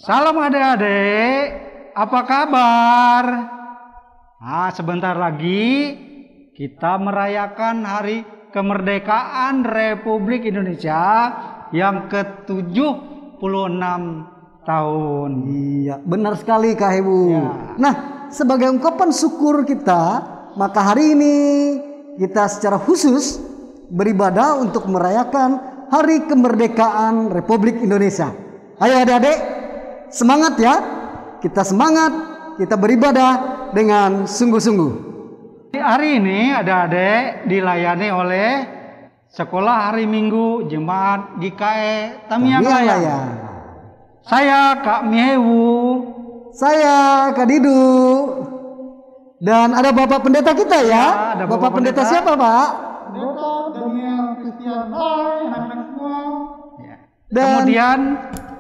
Salam adik-adik, apa kabar? Nah, sebentar lagi kita merayakan Hari Kemerdekaan Republik Indonesia yang ke-76 tahun. Iya, benar sekali Kak Ibu. Ya. Nah, sebagai ungkapan syukur kita, maka hari ini kita secara khusus beribadah untuk merayakan Hari Kemerdekaan Republik Indonesia. Ayo adik-adik, semangat ya. Kita semangat, kita beribadah dengan sungguh-sungguh. Hari ini adik-adik dilayani oleh Sekolah Hari Minggu Jemaat GKE Tamiang Layang. Saya Kak Mihewu. Saya Kak Didu. Dan ada Bapak Pendeta kita ya. Ada Bapak Pendeta siapa Pak? Pendeta Daniel Christian. Hai anak-anak semua. Dan Kemudian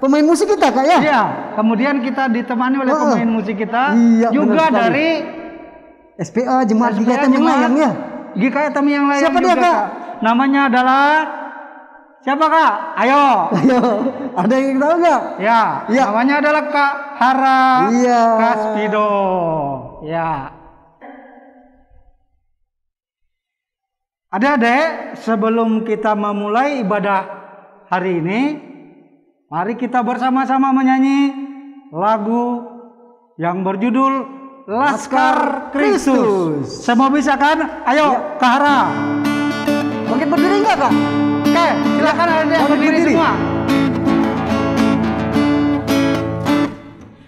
pemain musik kita Kak ya? ya, kemudian kita ditemani oleh pemain musik kita Iya, juga benar sekali. dari SPA Jemaat GKE Tamiang Jemaat Layang ya. GKE Tamiang Layang. Siapa dia, juga, Kak? Namanya adalah siapa Kak? Ayo. Ayo, ada yang tahu nggak? Ya, Iya. namanya adalah Kak Hara Iya. Kaspido. Ya. Adik-adik, sebelum kita memulai ibadah hari ini, mari kita bersama-sama menyanyi lagu yang berjudul Laskar Kristus. Semua bisa kan? Ayo, Kak Hara. Mungkin berdiri nggak Kak? Oke, silakan adik berdiri semua.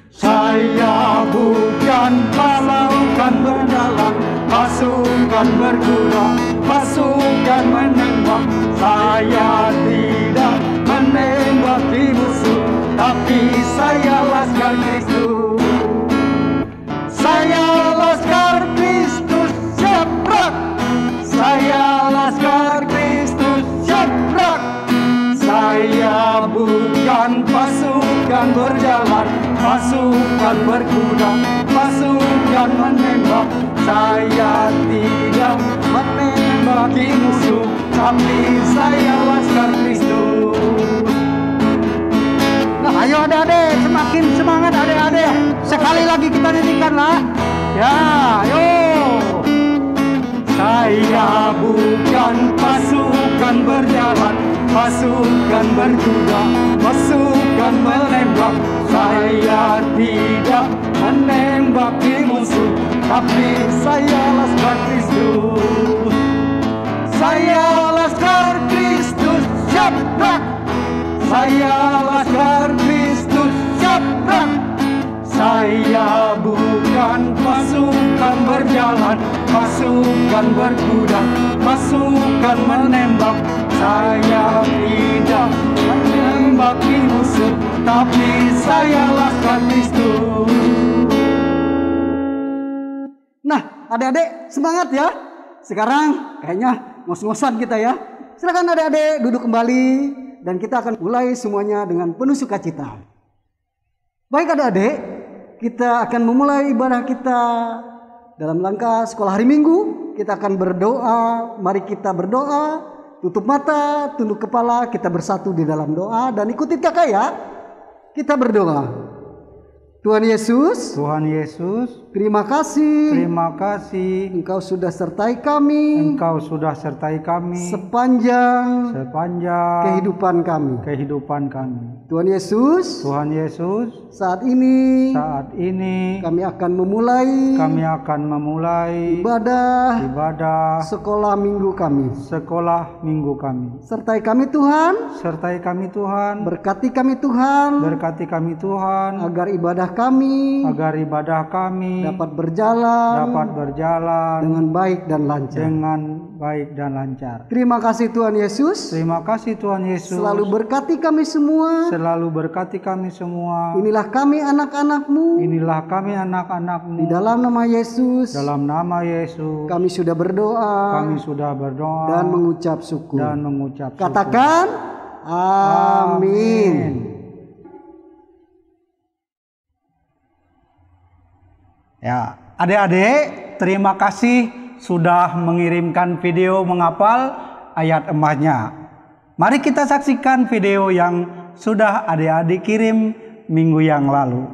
Saya bukan pahlawan berjalan, pasukan berkuda, pasukan menembak. Saya tidak menembaki musuh, tapi saya Laskar Kristus. Saya Laskar Kristus, siap gerak. Saya Laskar Kristus, siap gerak. Saya bukan pasukan berjalan, pasukan berkuda, pasukan menembak. Saya tidak menembaki musuh, tapi saya Laskar Kristus. Nah, ayo adik-adik, semakin semangat adik-adik. Sekali lagi kita nyanyikanlah. Ya, ayo. Saya bukan pasukan berjalan, pasukan berkuda, pasukan menembak. Saya tidak menembaki musuh, tapi saya Laskar Kristus. Saya Laskar Kristus, siap gerak. Saya Laskar Kristus, siap gerak. Saya bukan pasukan berjalan, pasukan berkuda, pasukan menembak. Saya tidak menembaki musuh, tapi saya Laskar Kristus. Nah, adik-adik semangat ya. Sekarang kayaknya ngos-ngosan kita ya. Silakan adik-adik duduk kembali dan kita akan mulai semuanya dengan penuh sukacita. Baik adik-adik, kita akan memulai ibadah kita dalam langkah sekolah hari Minggu. Kita akan berdoa. Mari kita berdoa, tutup mata, tunduk kepala, kita bersatu di dalam doa dan ikuti kakak ya. Kita berdoa. Tuhan Yesus, terima kasih Engkau sudah sertai kami sepanjang kehidupan kami. Tuhan Yesus, saat ini kami akan memulai ibadah sekolah minggu kami. Sertai kami Tuhan, berkati kami Tuhan, agar ibadah kami dapat berjalan dengan baik dan lancar. Terima kasih Tuhan Yesus. Selalu berkati kami semua. Inilah kami anak-anak-Mu. Di dalam nama Yesus. Kami sudah berdoa. Dan mengucap syukur. Katakan amin. Ya, adik-adik, terima kasih sudah mengirimkan video menghafal ayat emasnya. Mari kita saksikan video yang sudah adik-adik kirim minggu yang lalu.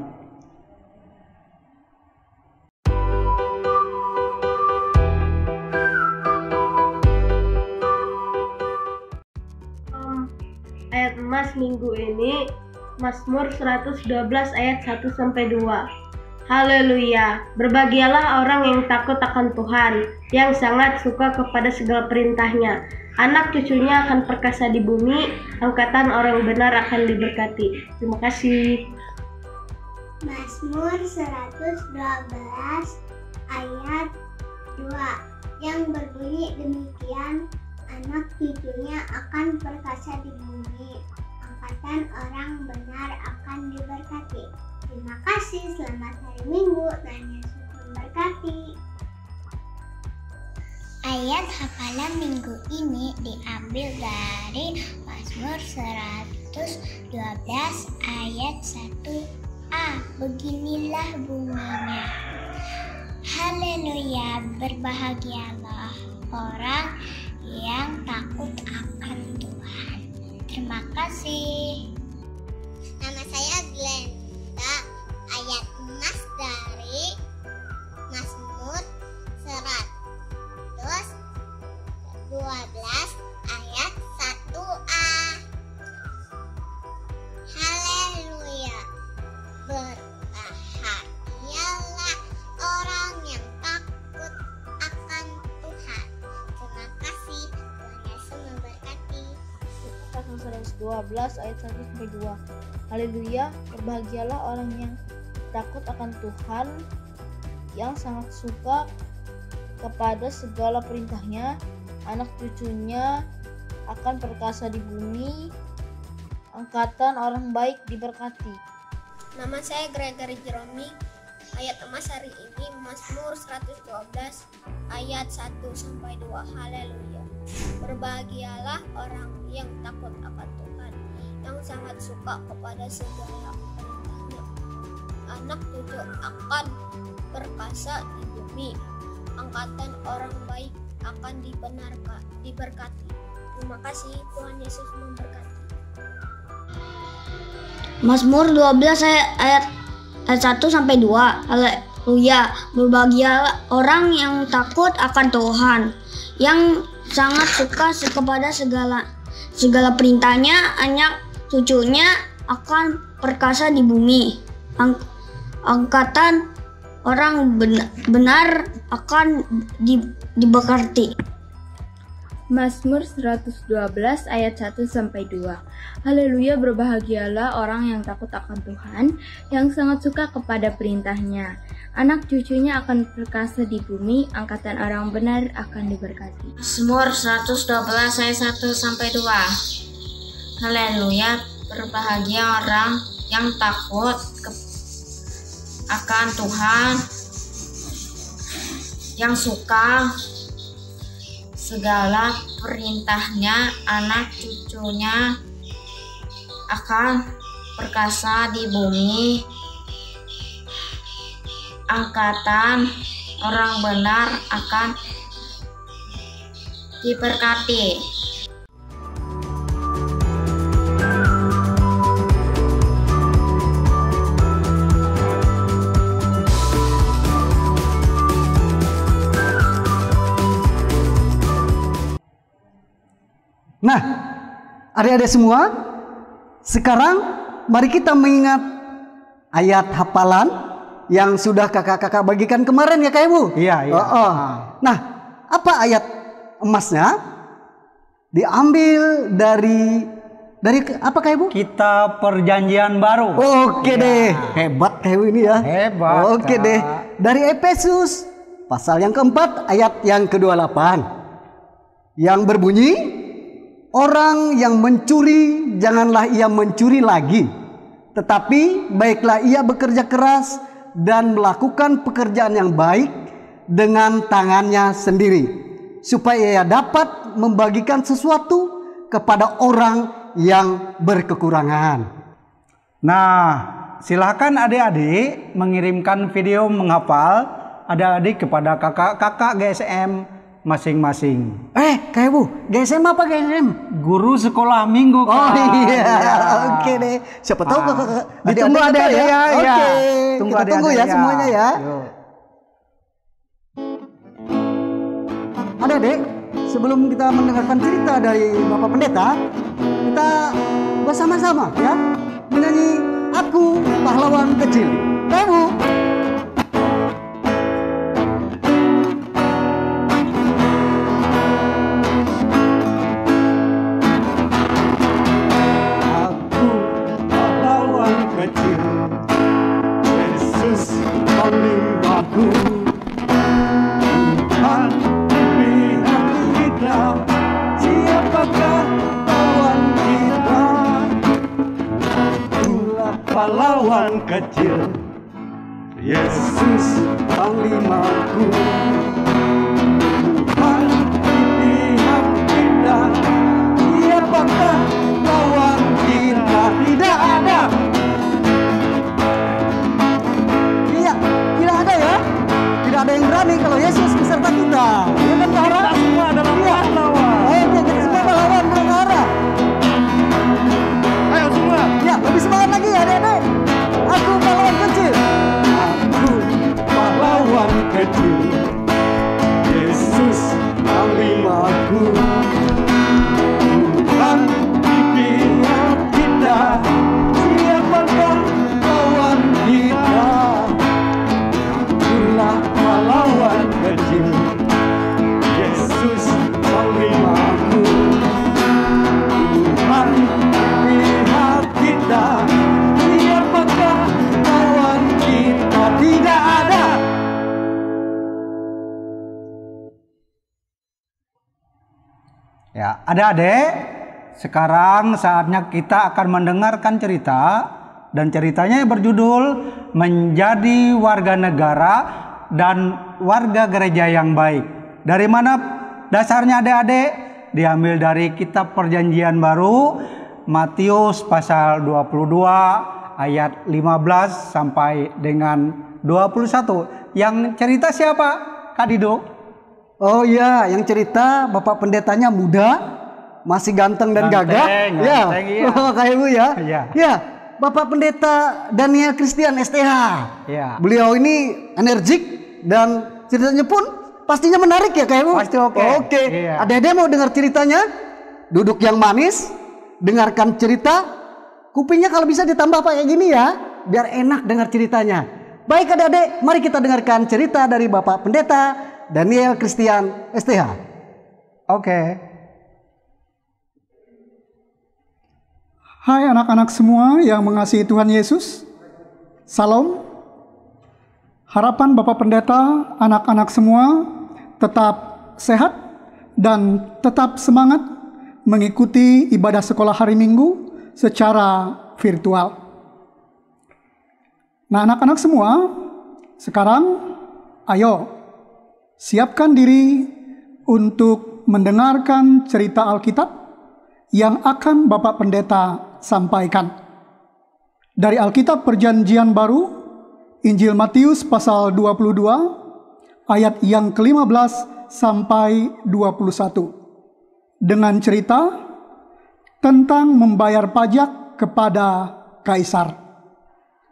Ayat emas minggu ini Mazmur 112 ayat 1-2. Haleluya, berbahagialah orang yang takut akan Tuhan, yang sangat suka kepada segala perintahnya. Anak cucunya akan perkasa di bumi, angkatan orang benar akan diberkati. Terima kasih. Mazmur 112 ayat 2 yang berbunyi demikian, anak cucunya akan perkasa di bumi, angkatan orang benar akan diberkati. Terima kasih, selamat hari Minggu, Tuhan Yesus memberkati. Ayat hafalan minggu ini diambil dari Mazmur 112 ayat 1a. Beginilah bunyinya. Haleluya, berbahagialah orang yang takut akan Tuhan. Terima kasih. Nama saya Glenda. Ayat emas dari Mazmur 112 ayat 1a. Haleluya, berbahagialah orang yang takut akan Tuhan. Terima kasih, Tuhan Yesus memberkati. 112 ayat 1-2. Haleluya, berbahagialah orang yang takut akan Tuhan, yang sangat suka kepada segala perintahnya. Anak cucunya akan perkasa di bumi, angkatan orang baik diberkati. Nama saya Gregory Jeromi. Ayat emas hari ini Mazmur 112 ayat 1-2. Haleluya, berbahagialah orang yang takut akan Tuhan, yang sangat suka kepada segala perintahnya. Anak cucu akan perkasa di bumi, angkatan orang baik akan diberkati. Terima kasih, Tuhan Yesus memberkati. Mazmur 12 ayat 1-2. Haleluya, berbahagialah orang yang takut akan Tuhan, yang sangat suka kepada segala perintahnya. Anak cucunya akan perkasa di bumi, angkatan orang benar akan diberkati. Mazmur 112 ayat 1-2. Haleluya, berbahagialah orang yang takut akan Tuhan, yang sangat suka kepada perintahnya. Anak cucunya akan perkasa di bumi, angkatan orang benar akan diberkati. Mazmur 112 ayat 1-2. Haleluya, berbahagia orang yang takut akan Tuhan, yang suka segala perintahnya. Anak cucunya akan perkasa di bumi, angkatan orang benar akan diberkati. Nah, adik-adik semua, sekarang mari kita mengingat ayat hafalan yang sudah kakak-kakak bagikan kemarin ya Kak Ibu? Iya. Nah, apa ayat emasnya? Diambil dari apa Kak Ibu? Kitab Perjanjian Baru. Oke deh, hebat Kak Ibu ini ya. Hebat. Oke deh, dari Efesus pasal yang keempat ayat yang ke-28 yang berbunyi, orang yang mencuri, janganlah ia mencuri lagi, tetapi baiklah ia bekerja keras dan melakukan pekerjaan yang baik dengan tangannya sendiri, supaya ia dapat membagikan sesuatu kepada orang yang berkekurangan. Nah, silakan adik-adik mengirimkan video menghafal adik-adik kepada kakak-kakak GSM masing-masing. Kayak Bu, GSM apa GSM? Guru sekolah minggu, Kak. Oh iya, oke deh. Siapa tahu tunggu ada ya. Oke, Tunggu kita tunggu ya semuanya ya. Yuk. Adik-adik, sebelum kita mendengarkan cerita dari Bapak Pendeta, kita bersama-sama ya menyanyi Aku Pahlawan Kecil. Kamu pahlawan kecil, Yesus panglimaku. Tuhan di pihak kita, siapakah lawan kita? Tidak ada. Iya, tidak ada ya. Tidak ada yang berani kalau Yesus beserta kita. Ya kan, Kak Ara? Kita semua adalah pahlawan. Oke, kita semua pahlawan, Kak Ara. Ayo semua. Ya, lebih semangat lagi ya, adik-adik. Aku pahlawan kecil. Aku pahlawan kecil, Yesus panglimaku. Tuhan di pihak kita, siapakah lawan kita? Itulah pahlawan kecil, Yesus panglimaku. Tuhan di pihak kita, siapakah lawan kita? Tidak ada. Ya, adik-adik, sekarang saatnya kita akan mendengarkan cerita, dan ceritanya berjudul Menjadi Warga Negara dan Warga Gereja yang Baik. Dari mana dasarnya adik-adik? Diambil dari kitab Perjanjian Baru, Matius pasal 22 ayat 15 sampai dengan 21. Yang cerita siapa, Kak Dido? Oh iya, yang cerita Bapak Pendetanya muda, masih ganteng dan gagah. Ganteng, iya. Oh, kayak Bu ya. Iya. Ya, Bapak Pendeta Daniel Christian STH. Ya. Beliau ini energik dan ceritanya pun pastinya menarik ya kayak Bu. Pasti oke. Oke. Iya. Ada mau dengar ceritanya? Duduk yang manis, dengarkan cerita. Kupingnya kalau bisa ditambah kayak gini ya, biar enak dengar ceritanya. Baik adik-adik, mari kita dengarkan cerita dari Bapak Pendeta Daniel Christian STH. Oke. Hai anak-anak semua yang mengasihi Tuhan Yesus. Salam. Harapan Bapak Pendeta, anak-anak semua tetap sehat dan tetap semangat mengikuti ibadah sekolah hari Minggu secara virtual. Nah, anak-anak semua, sekarang ayo siapkan diri untuk mendengarkan cerita Alkitab yang akan Bapak Pendeta sampaikan. Dari Alkitab Perjanjian Baru, Injil Matius pasal 22, ayat yang ke-15 sampai 21. Dengan cerita tentang membayar pajak kepada Kaisar.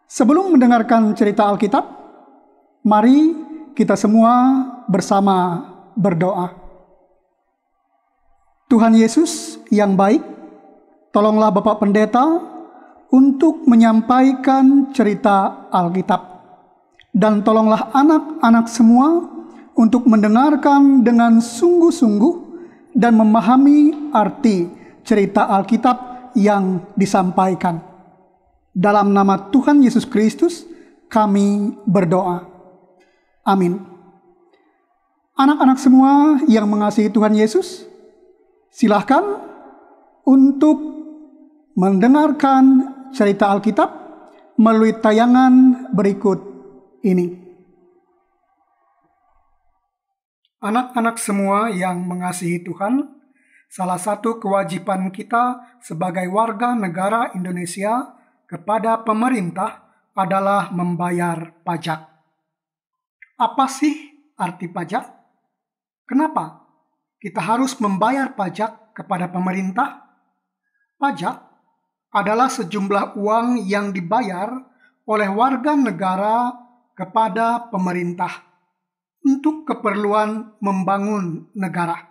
Sebelum mendengarkan cerita Alkitab, mari kita semua bersama berdoa. Tuhan Yesus yang baik, tolonglah Bapak Pendeta untuk menyampaikan cerita Alkitab. Dan tolonglah anak-anak semua untuk mendengarkan dengan sungguh-sungguh dan memahami arti cerita Alkitab yang disampaikan. Dalam nama Tuhan Yesus Kristus, kami berdoa. Amin. Anak-anak semua yang mengasihi Tuhan Yesus, silahkan untuk mendengarkan cerita Alkitab melalui tayangan berikut ini. Anak-anak semua yang mengasihi Tuhan, salah satu kewajiban kita sebagai warga negara Indonesia kepada pemerintah adalah membayar pajak. Apa sih arti pajak? Kenapa kita harus membayar pajak kepada pemerintah? Pajak adalah sejumlah uang yang dibayar oleh warga negara kepada pemerintah untuk keperluan membangun negara.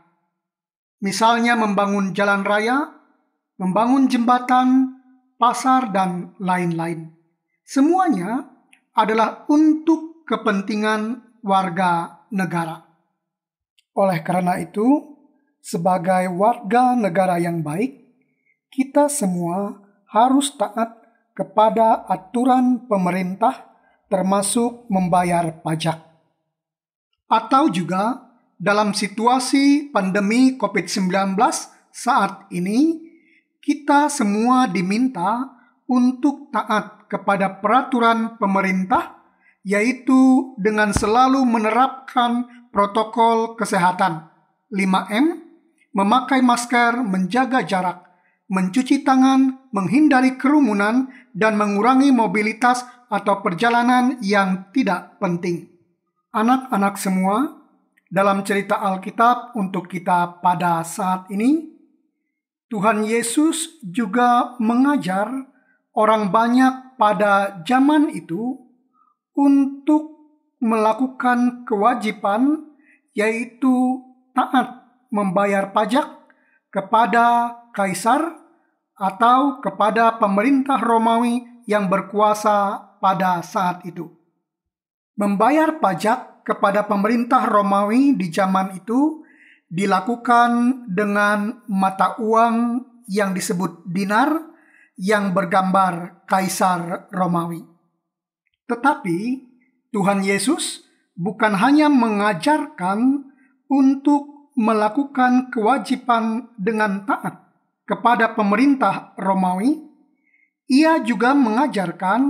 Misalnya membangun jalan raya, membangun jembatan, pasar, dan lain-lain. Semuanya adalah untuk kepentingan warga negara. Oleh karena itu, sebagai warga negara yang baik, kita semua harus taat kepada aturan pemerintah, termasuk membayar pajak. Atau juga dalam situasi pandemi COVID-19 saat ini, kita semua diminta untuk taat kepada peraturan pemerintah, yaitu dengan selalu menerapkan protokol kesehatan 5M, memakai masker, menjaga jarak, mencuci tangan, menghindari kerumunan, dan mengurangi mobilitas atau perjalanan yang tidak penting. Anak-anak semua, dalam cerita Alkitab untuk kita pada saat ini, Tuhan Yesus juga mengajar orang banyak pada zaman itu untuk melakukan kewajiban, yaitu taat membayar pajak kepada kaisar atau kepada pemerintah Romawi yang berkuasa pada saat itu. Membayar pajak kepada pemerintah Romawi di zaman itu dilakukan dengan mata uang yang disebut dinar yang bergambar kaisar Romawi. Tetapi Tuhan Yesus bukan hanya mengajarkan untuk melakukan kewajiban dengan taat kepada pemerintah Romawi, Ia juga mengajarkan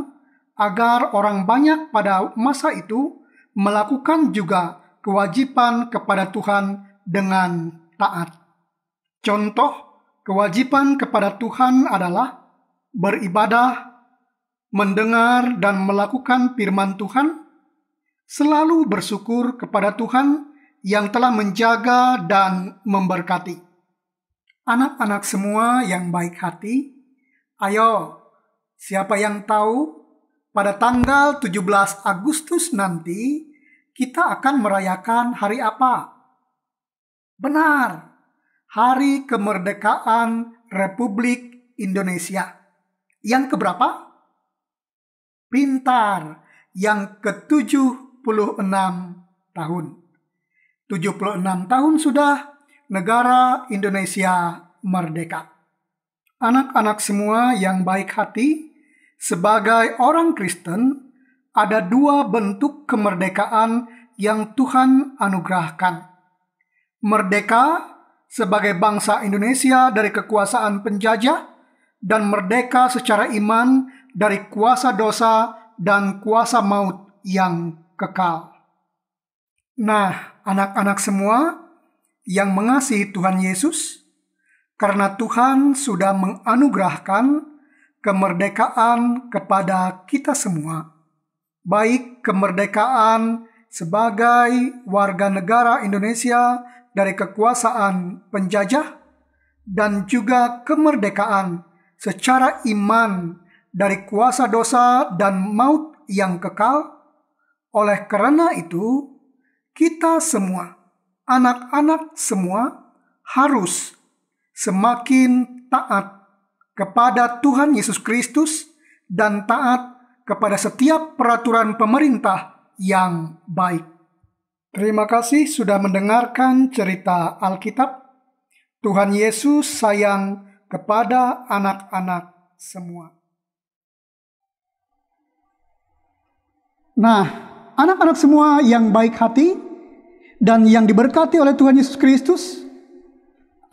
agar orang banyak pada masa itu melakukan juga kewajiban kepada Tuhan dengan taat. Contoh kewajiban kepada Tuhan adalah beribadah, mendengar dan melakukan firman Tuhan, selalu bersyukur kepada Tuhan yang telah menjaga dan memberkati. Anak-anak semua yang baik hati, ayo, siapa yang tahu pada tanggal 17 Agustus nanti kita akan merayakan hari apa? Benar, Hari Kemerdekaan Republik Indonesia. Yang keberapa? Pintar, yang ke-76 tahun. 76 tahun sudah negara Indonesia merdeka. Anak-anak semua yang baik hati, sebagai orang Kristen, ada dua bentuk kemerdekaan yang Tuhan anugerahkan. Merdeka sebagai bangsa Indonesia dari kekuasaan penjajah, dan merdeka secara iman dari kuasa dosa dan kuasa maut yang kekal. Nah, anak-anak semua yang mengasihi Tuhan Yesus, karena Tuhan sudah menganugerahkan kemerdekaan kepada kita semua, baik kemerdekaan sebagai warga negara Indonesia dari kekuasaan penjajah, dan juga kemerdekaan secara iman dari kuasa dosa dan maut yang kekal. Oleh karena itu, kita semua, anak-anak semua, harus semakin taat kepada Tuhan Yesus Kristus dan taat kepada setiap peraturan pemerintah yang baik. Terima kasih sudah mendengarkan cerita Alkitab. Tuhan Yesus sayang kepada anak-anak semua. Nah, anak-anak semua yang baik hati dan yang diberkati oleh Tuhan Yesus Kristus,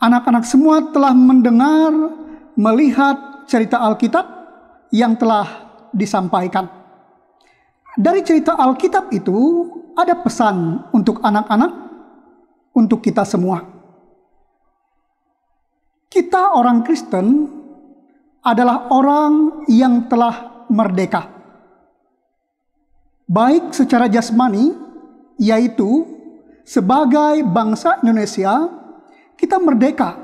anak-anak semua telah mendengar, melihat cerita Alkitab yang telah disampaikan. Dari cerita Alkitab itu ada pesan untuk anak-anak, untuk kita semua. Kita orang Kristen adalah orang yang telah merdeka, baik secara jasmani, yaitu sebagai bangsa Indonesia kita merdeka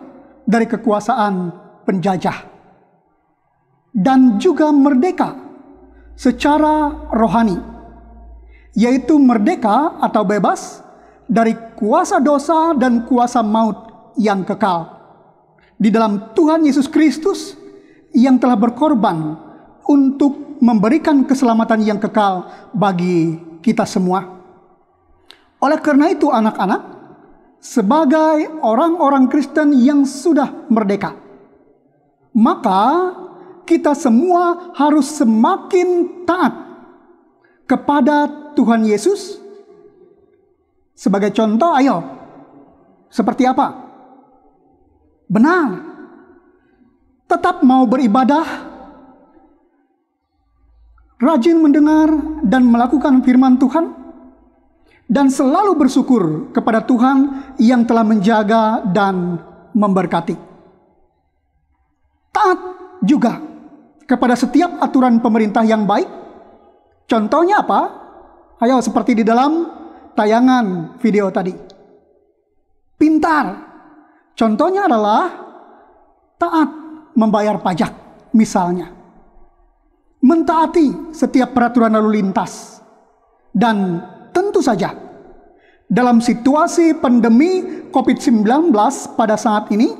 dari kekuasaan penjajah dan juga merdeka secara rohani, yaitu merdeka atau bebas dari kuasa dosa dan kuasa maut yang kekal di dalam Tuhan Yesus Kristus yang telah berkorban untuk memberikan keselamatan yang kekal bagi kita semua. Oleh karena itu anak-anak, sebagai orang-orang Kristen yang sudah merdeka, maka kita semua harus semakin taat kepada Tuhan Yesus. Sebagai contoh, ayo, seperti apa? Benar, tetap mau beribadah, rajin mendengar dan melakukan firman Tuhan, dan selalu bersyukur kepada Tuhan yang telah menjaga dan memberkati. Taat juga kepada setiap aturan pemerintah yang baik. Contohnya apa? Ayo, seperti di dalam tayangan video tadi. Pintar. Contohnya adalah taat membayar pajak misalnya. Mentaati setiap peraturan lalu lintas. Dan tentu saja dalam situasi pandemi COVID-19 pada saat ini,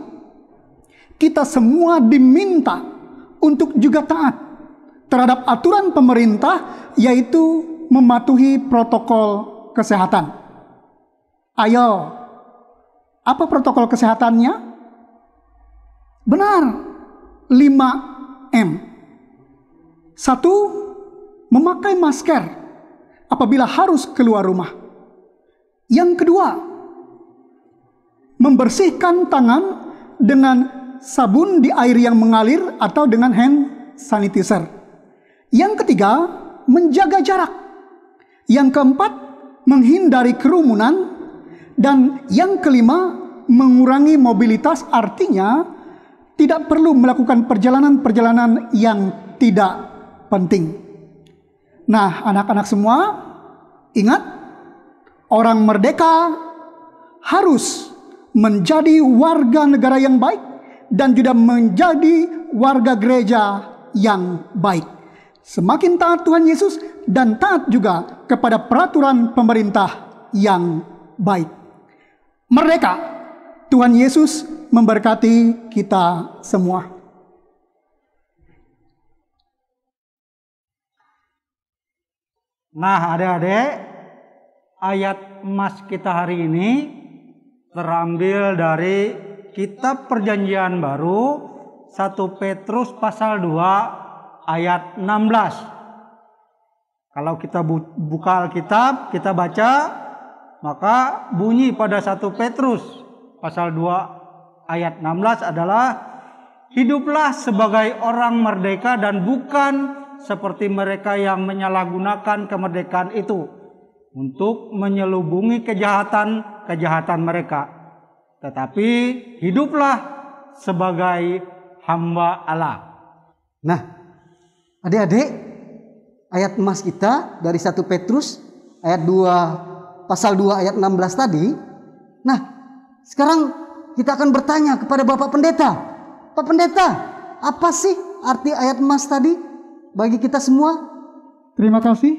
kita semua diminta untuk juga taat terhadap aturan pemerintah, yaitu mematuhi protokol kesehatan. Ayo, apa protokol kesehatannya? Benar, 5M. 1. Memakai masker apabila harus keluar rumah. Yang kedua, membersihkan tangan dengan sabun di air yang mengalir atau dengan hand sanitizer. Yang ketiga, menjaga jarak. Yang keempat, menghindari kerumunan. Dan yang kelima, mengurangi mobilitas, artinya tidak perlu melakukan perjalanan-perjalanan yang tidak penting. Nah, anak-anak semua, ingat, orang merdeka harus menjadi warga negara yang baik dan juga menjadi warga gereja yang baik. Semakin taat Tuhan Yesus dan taat juga kepada peraturan pemerintah yang baik. Merdeka, Tuhan Yesus memberkati kita semua. Nah, adik-adik, ayat emas kita hari ini terambil dari Kitab Perjanjian Baru 1 Petrus pasal 2 ayat 16. Kalau kita buka Alkitab, kita baca, maka bunyi pada 1 Petrus pasal 2 ayat 16 adalah, hiduplah sebagai orang merdeka dan bukan seperti mereka yang menyalahgunakan kemerdekaan itu untuk menyelubungi kejahatan mereka. Tetapi hiduplah sebagai hamba Allah. Nah, adik-adik, ayat emas kita dari 1 Petrus ayat 2 pasal 2 ayat 16 tadi. Nah, sekarang kita akan bertanya kepada Bapak Pendeta. Pak Pendeta, apa sih arti ayat emas tadi bagi kita semua? Terima kasih.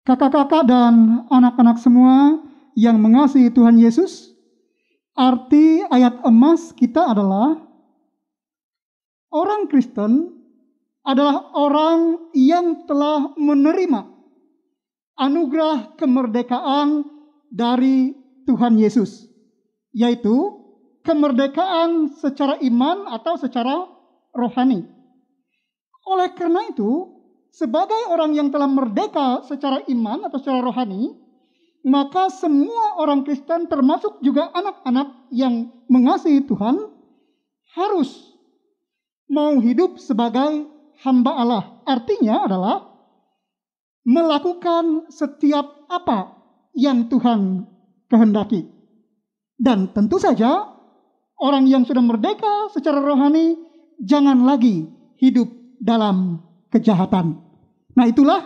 Kakak-kakak dan anak-anak semua yang mengasihi Tuhan Yesus, arti ayat emas kita adalah orang Kristen adalah orang yang telah menerima anugerah kemerdekaan dari Tuhan Yesus, yaitu kemerdekaan secara iman atau secara rohani. Oleh karena itu, sebagai orang yang telah merdeka secara iman atau secara rohani, maka semua orang Kristen termasuk juga anak-anak yang mengasihi Tuhan harus mau hidup sebagai hamba Allah. Artinya adalah melakukan setiap apa yang Tuhan kehendaki. Dan tentu saja orang yang sudah merdeka secara rohani jangan lagi hidup dalam kejahatan. Nah, itulah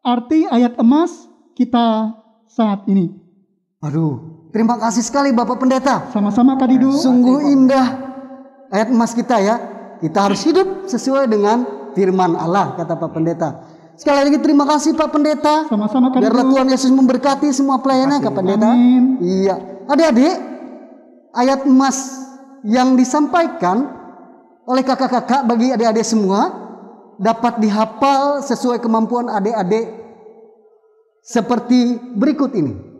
arti ayat emas kita saat ini. Aduh, terima kasih sekali Bapak Pendeta. Sama-sama Kak Didu. Sungguh indah ayat emas kita ya. Kita harus hidup sesuai dengan firman Allah, kata Pak Pendeta. Sekali lagi terima kasih Pak Pendeta. Sama-sama Kak Didu. Biarlah Tuhan Yesus memberkati semua pelayanan Kak Pendeta. Amin. Iya. Adik-adik, ayat emas yang disampaikan oleh kakak-kakak bagi adik-adik semua dapat dihafal sesuai kemampuan adik-adik seperti berikut ini.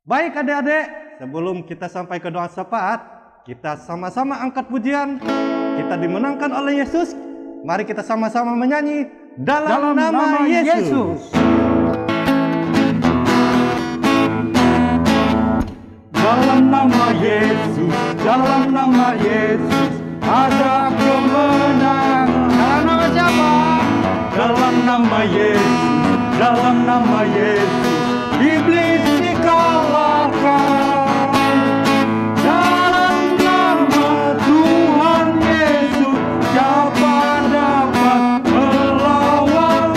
Baik adik-adik, sebelum kita sampai ke doa syafaat, kita sama-sama angkat pujian. Kita dimenangkan oleh Yesus. Mari kita sama-sama menyanyi dalam nama Yesus. Dalam nama Yesus, dalam nama Yesus ada kemenangan. Dalam nama siapa? Dalam nama Yesus, dalam nama Yesus iblis dikalahkan. Dalam nama Tuhan Yesus siapa dapat melawan?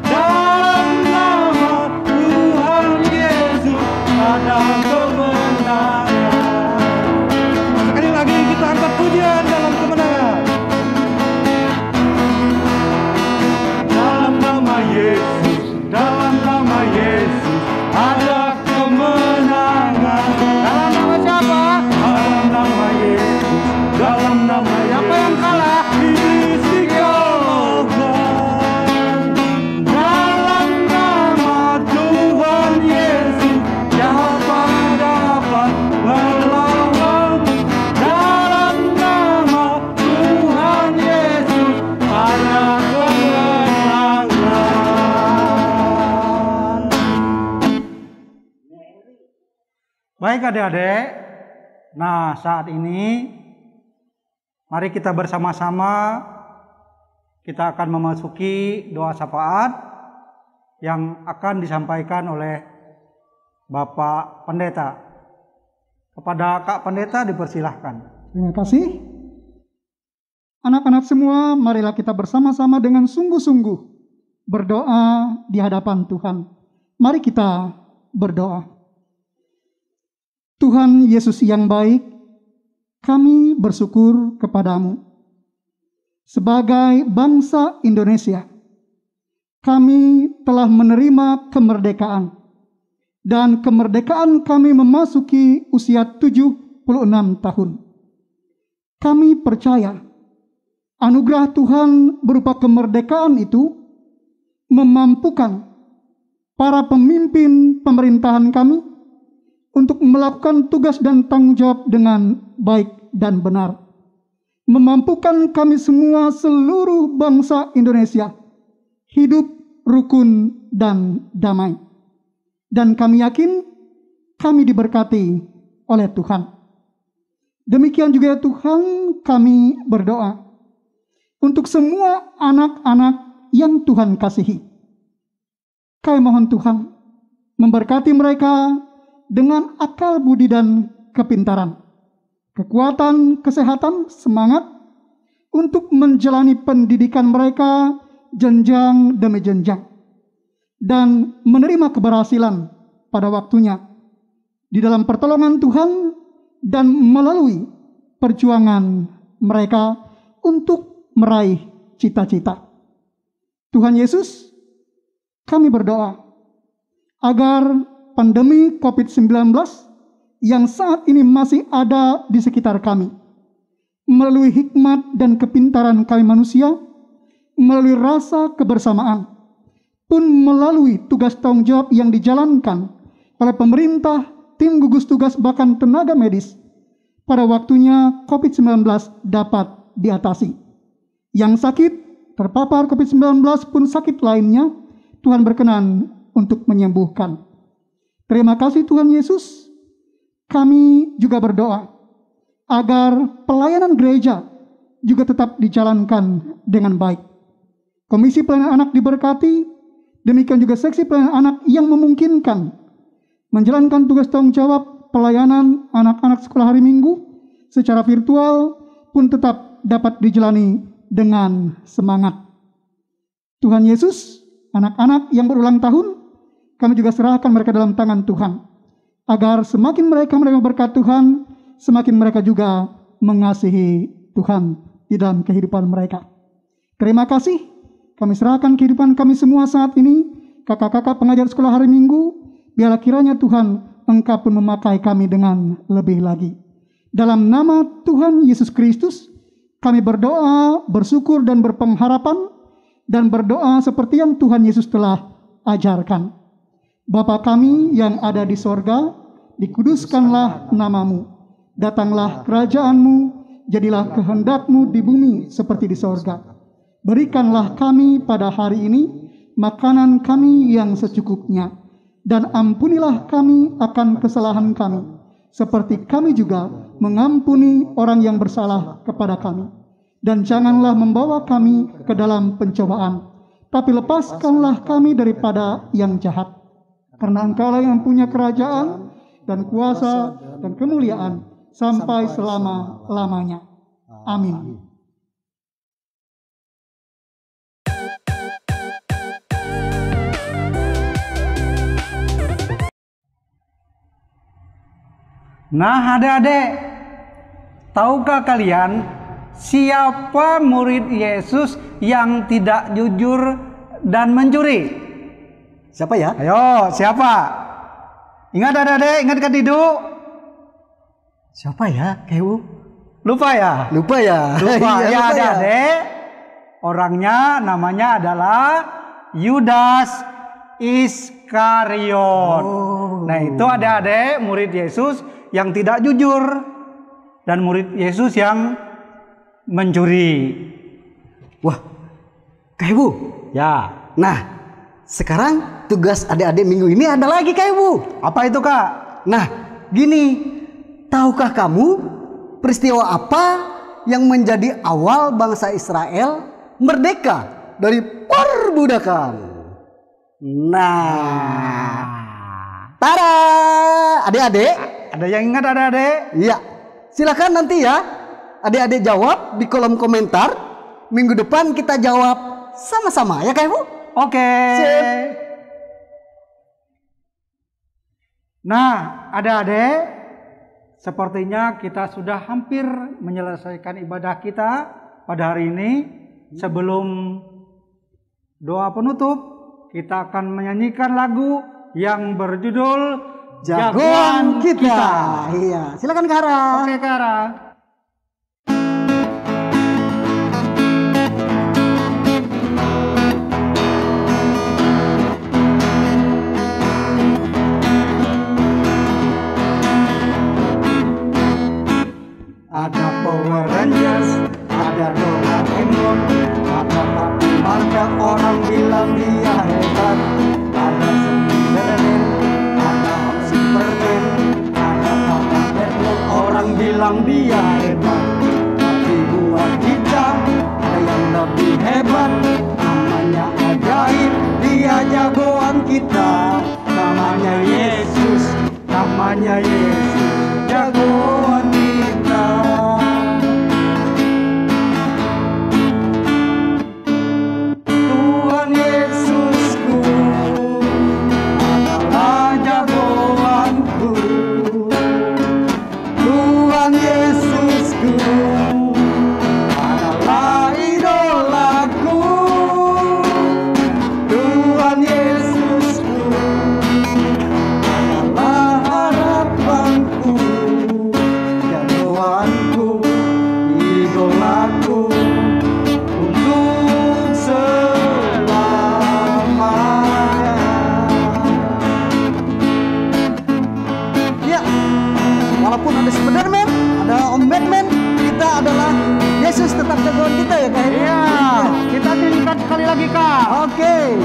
Dalam nama Tuhan Yesus ada kemenangan. Sekali lagi kita angkat pujian dalam kemenangan. Dalam nama Yesus, dalam nama Yesus ada kemenangan. Dalam nama siapa? Dalam nama Yesus, dalam nama siapa yang kalah? Iblis dikalahkan. Dalam nama Tuhan Yesus siapa dapat melawan? Dalam nama Tuhan Yesus ada kemenangan. Baik adik-adik, nah saat ini mari kita bersama-sama kita akan memasuki doa syafaat yang akan disampaikan oleh Bapak Pendeta. Kepada Kak Pendeta dipersilahkan. Terima kasih. Anak-anak semua, marilah kita bersama-sama dengan sungguh-sungguh berdoa di hadapan Tuhan. Mari kita berdoa. Tuhan Yesus yang baik, kami bersyukur kepadamu. Sebagai bangsa Indonesia, kami telah menerima kemerdekaan. Dan kemerdekaan kami memasuki usia 76 tahun. Kami percaya anugerah Tuhan berupa kemerdekaan itu memampukan para pemimpin pemerintahan kami untuk melakukan tugas dan tanggung jawab dengan baik dan benar. Memampukan kami semua seluruh bangsa Indonesia hidup rukun dan damai. Dan kami yakin kami diberkati oleh Tuhan. Demikian juga ya Tuhan, kami berdoa untuk semua anak-anak yang Tuhan kasihi. Kami mohon Tuhan memberkati mereka dengan akal budi dan kepintaran, kekuatan, kesehatan, semangat untuk menjalani pendidikan mereka jenjang demi jenjang dan menerima keberhasilan pada waktunya di dalam pertolongan Tuhan dan melalui perjuangan mereka untuk meraih cita-cita. Tuhan Yesus, kami berdoa agar pandemi COVID-19 yang saat ini masih ada di sekitar kami, melalui hikmat dan kepintaran kami manusia, melalui rasa kebersamaan, pun melalui tugas tanggung jawab yang dijalankan oleh pemerintah, tim gugus tugas, bahkan tenaga medis, pada waktunya COVID-19 dapat diatasi. Yang sakit, terpapar COVID-19 pun sakit lainnya, Tuhan berkenan untuk menyembuhkan. Terima kasih Tuhan Yesus. Kami juga berdoa agar pelayanan gereja juga tetap dijalankan dengan baik. Komisi Pelayanan Anak diberkati, Demikian juga seksi pelayanan anak yang memungkinkan menjalankan tugas tanggung jawab pelayanan anak-anak sekolah hari Minggu secara virtual pun tetap dapat dijalani dengan semangat. Tuhan Yesus, anak-anak yang berulang tahun, kami juga serahkan mereka dalam tangan Tuhan, agar semakin mereka menerima berkat Tuhan, semakin mereka juga mengasihi Tuhan di dalam kehidupan mereka. Terima kasih, kami serahkan kehidupan kami semua saat ini, kakak-kakak pengajar sekolah hari Minggu, biarlah kiranya Tuhan, Engkau pun memakai kami dengan lebih lagi. Dalam nama Tuhan Yesus Kristus, kami berdoa, bersyukur dan berpengharapan, dan berdoa seperti yang Tuhan Yesus telah ajarkan. Bapa kami yang ada di sorga, dikuduskanlah namamu. Datanglah kerajaanmu, jadilah kehendak-Mu di bumi seperti di sorga. Berikanlah kami pada hari ini makanan kami yang secukupnya, dan ampunilah kami akan kesalahan kami, seperti kami juga mengampuni orang yang bersalah kepada kami. Dan janganlah membawa kami ke dalam pencobaan, tapi lepaskanlah kami daripada yang jahat. Karena Engkaulah yang punya kerajaan dan kuasa dan kemuliaan sampai selama-lamanya. Amin. Nah, adik-adik, tahukah kalian siapa murid Yesus yang tidak jujur dan mencuri? Siapa ya? Ayo, siapa? Ingat adik-adik, ingat kan Didu? Siapa ya? Kewu? Lupa ya? Lupa ya? Lupa Iya, ya lupa ya. adik-adik. Orangnya namanya adalah Yudas Iskariot. Nah, itu adik-adik murid Yesus yang tidak jujur dan murid Yesus yang mencuri. Wah, Kak Ibu. Ya. Nah, sekarang tugas adik-adik minggu ini ada lagi, Kak Ibu. Apa itu, Kak? Nah, gini, tahukah kamu peristiwa apa yang menjadi awal bangsa Israel merdeka dari perbudakan? Nah, tada, adik-adik. Ada yang ingat adik-adik? Iya, silakan nanti ya adik-adik jawab di kolom komentar. Minggu depan kita jawab sama-sama ya Kak Ibu. Oke. Sip. Nah, adik-adik, sepertinya kita sudah hampir menyelesaikan ibadah kita pada hari ini. Sebelum doa penutup, kita akan menyanyikan lagu yang berjudul Jagoan kita. Iya, silakan Kara. Oke, Kara. Ada Power Rangers, ada Doraemon, ada Papi Marga, orang bilang dia hebat. Ada Spiderman, ada Superman, ada Papa Batman, orang bilang dia hebat. Tapi buat kita ada yang lebih hebat, namanya ajaib, dia jagoan kita. Namanya Yesus, namanya Yesus, jagoan kita. Tuhan Yesusku adalah jagoanku. Tuhan Yesusku adalah idolaku. Tuhan Yesusku adalah harapanku, jagoanku, idolaku untuk selamanya. Ya, walaupun ada Spiderman, ada Om Batman, kita adalah Yesus tetap jagoan kita ya Kak. Iya, kita tingkat sekali lagi, Kak. Oke.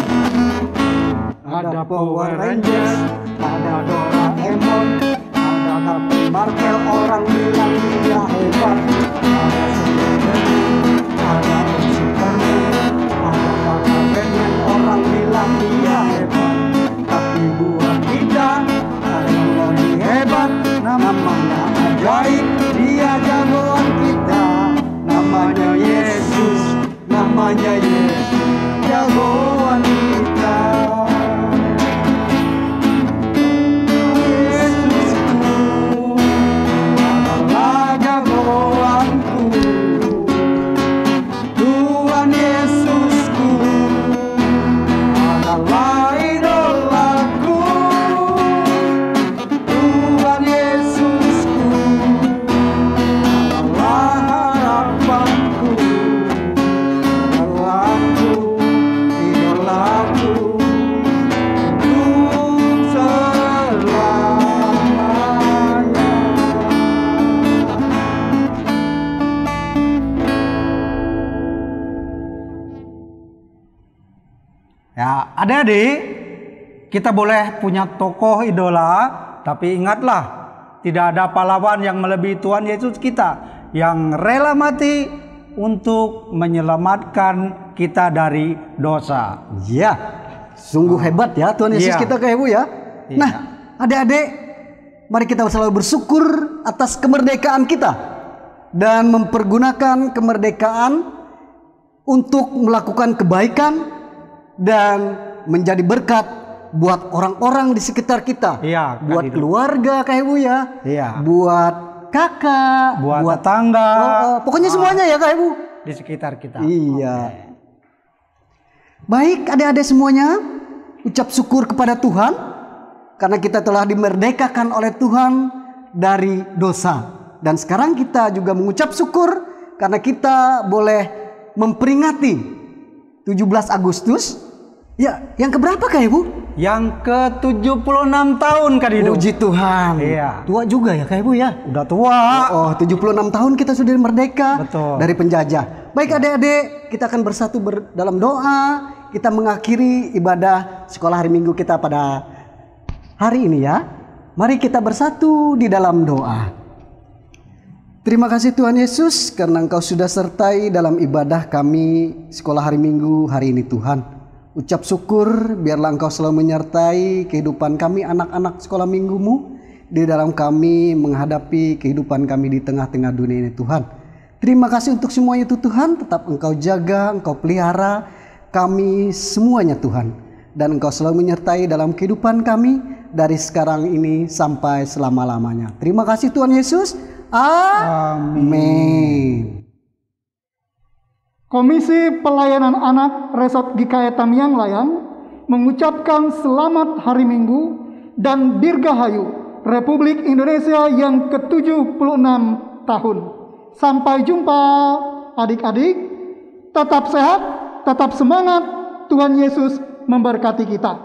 Ada Power Rangers, ada Doraemon, ada Captain Marvel, orang bilang dia hebat. Ada Spiderman, ada Superman, ada Papa Batman, orang bilang dia namanya Yesus, jagoan kita. Yesusku adalah jagoanku, Tuhan Yesusku adalah idolaku, Tuhan Yesusku adalah harapanku, idolaku, untuk selamanya. Ya, adik-adik, kita boleh punya tokoh idola, tapi ingatlah, tidak ada pahlawan yang melebihi Tuhan Yesus kita, yang rela mati untuk menyelamatkan kita dari dosa. Ya, sungguh hebat ya Tuhan Yesus Iya. kita ke Ibu ya. Iya. Nah, adik-adik, mari kita selalu bersyukur atas kemerdekaan kita dan mempergunakan kemerdekaan untuk melakukan kebaikan dan menjadi berkat buat orang-orang di sekitar kita. Iya, Kak buat Dido. keluarga Kak Ibu ya. Iya. Buat kakak, Buat tetangga. Pokoknya semuanya ya Kak Ibu. Di sekitar kita. Iya. Baik adik-adik semuanya, ucap syukur kepada Tuhan karena kita telah dimerdekakan oleh Tuhan dari dosa. Dan sekarang kita juga mengucap syukur karena kita boleh memperingati 17 Agustus. Ya, yang keberapa Kak Ibu? Yang ke-76 tahun Kak Dido. Puji Tuhan. Iya. Tua juga ya Kak Ibu ya? Udah tua. Oh, 76 tahun kita sudah merdeka. Betul. Dari penjajah. Baik adik-adik, kita akan bersatu dalam doa. Kita mengakhiri ibadah sekolah hari Minggu kita pada hari ini ya. Mari kita bersatu di dalam doa. Terima kasih Tuhan Yesus karena Engkau sudah sertai dalam ibadah kami sekolah hari Minggu hari ini Tuhan. Ucap syukur biarlah Engkau selalu menyertai kehidupan kami anak-anak sekolah minggumu di dalam kami menghadapi kehidupan kami di tengah-tengah dunia ini Tuhan. Terima kasih untuk semuanya itu Tuhan, tetap Engkau jaga, Engkau pelihara kami semuanya Tuhan. Dan Engkau selalu menyertai dalam kehidupan kami dari sekarang ini sampai selama-lamanya. Terima kasih Tuhan Yesus. Amin. Komisi Pelayanan Anak Resort GKI Tamiang Layang mengucapkan selamat Hari Minggu dan Dirgahayu Republik Indonesia yang ke-76 tahun. Sampai jumpa adik-adik, tetap sehat, tetap semangat, Tuhan Yesus memberkati kita.